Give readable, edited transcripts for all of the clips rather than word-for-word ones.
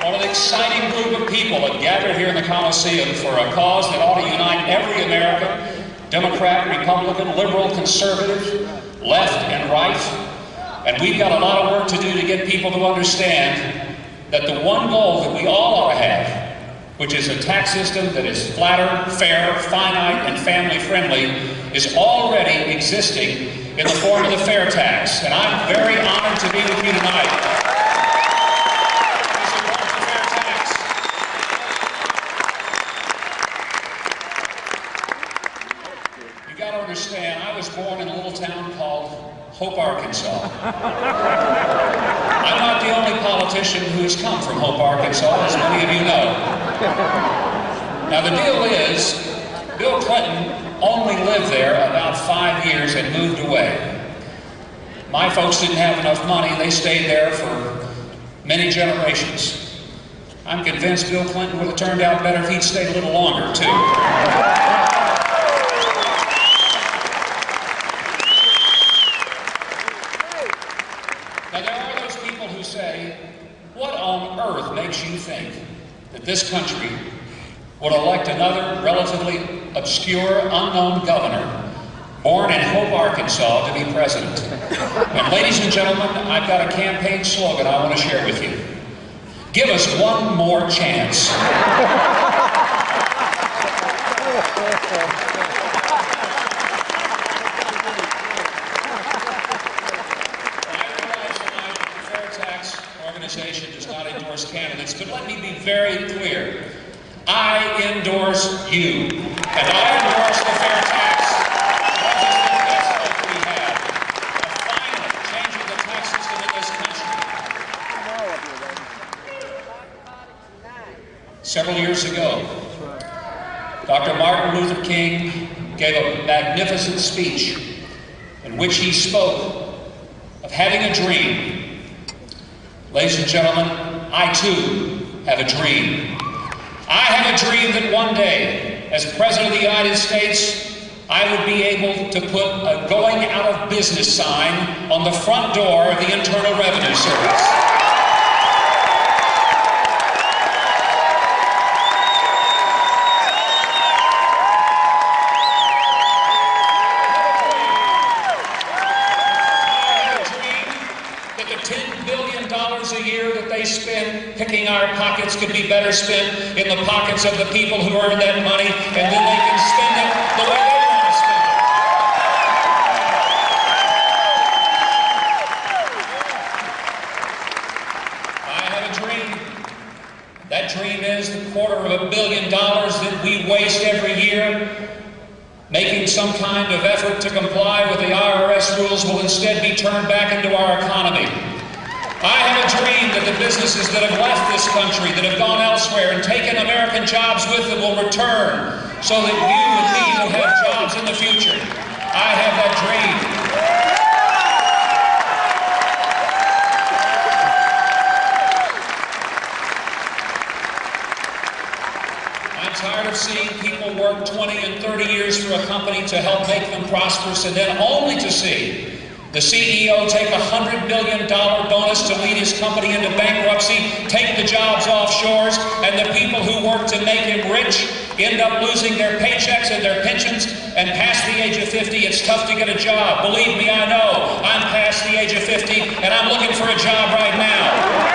What an exciting group of people that gathered here in the Coliseum for a cause that ought to unite every American, Democrat, Republican, liberal, conservative, left and right. And we've got a lot of work to do to get people to understand that the one goal that we all ought to have, which is a tax system that is flatter, fair, finite, and family-friendly, is already existing in the form of the fair tax. And I'm very honored to be with you tonight. You got to understand, I was born in a little town called Hope, Arkansas. I'm not the only politician who has come from Hope, Arkansas, as many of you know. Now the deal is, Bill Clinton only lived there about 5 years and moved away. My folks didn't have enough money, they stayed there for many generations. I'm convinced Bill Clinton would have turned out better if he'd stayed a little longer, too. Now, there are those people who say, what on earth makes you think that this country would elect another relatively obscure, unknown governor born in Hope, Arkansas, to be president? And ladies and gentlemen, I've got a campaign slogan I want to share with you. Give us one more chance. Organization does not endorse candidates, but let me be very clear. I endorse you, and I endorse the fair tax. That's what we have. Finally, changing the tax system in this country. Several years ago, Dr. Martin Luther King gave a magnificent speech in which he spoke of having a dream. Ladies and gentlemen, I too have a dream. I have a dream that one day, as President of the United States, I would be able to put a going out of business sign on the front door of the Internal Revenue Service. A year that they spend picking our pockets could be better spent in the pockets of the people who earn that money, and then they can spend it the way they want to spend it. I have a dream. That dream is the $250 million that we waste every year making some kind of effort to comply with the IRS rules will instead be turned back into our economy. I have a dream that the businesses that have left this country, that have gone elsewhere and taken American jobs with them will return so that you and me will have jobs in the future. I have that dream. I'm tired of seeing people work 20 and 30 years for a company to help make them prosperous and then only to see the CEO take a $100 million bonus to lead his company into bankruptcy, take the jobs offshores, and the people who work to make him rich end up losing their paychecks and their pensions, and past the age of 50, it's tough to get a job. Believe me, I know. I'm past the age of 50, and I'm looking for a job right now.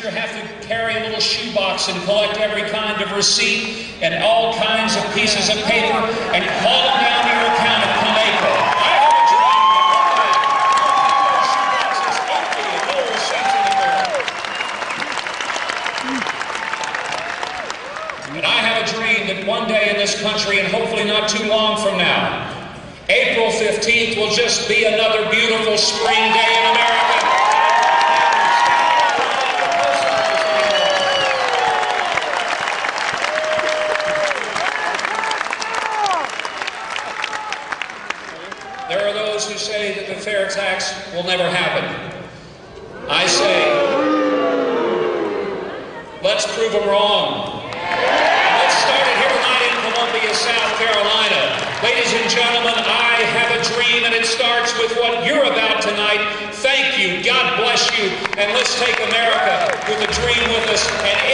Have to carry a little shoebox and collect every kind of receipt and all kinds of pieces of paper and call them down to your account at Coneco. I have a dream that one day, shoeboxes empty and no receipts anymore. And I have a dream that one day in this country, and hopefully not too long from now, April 15th will just be another beautiful spring day in America. There are those who say that the fair tax will never happen. I say, let's prove them wrong. Let's start it here tonight in Columbia South Carolina. Ladies and gentlemen, I have a dream, and it starts with what you're about tonight. Thank you. God bless you. And let's take America with a dream with us. And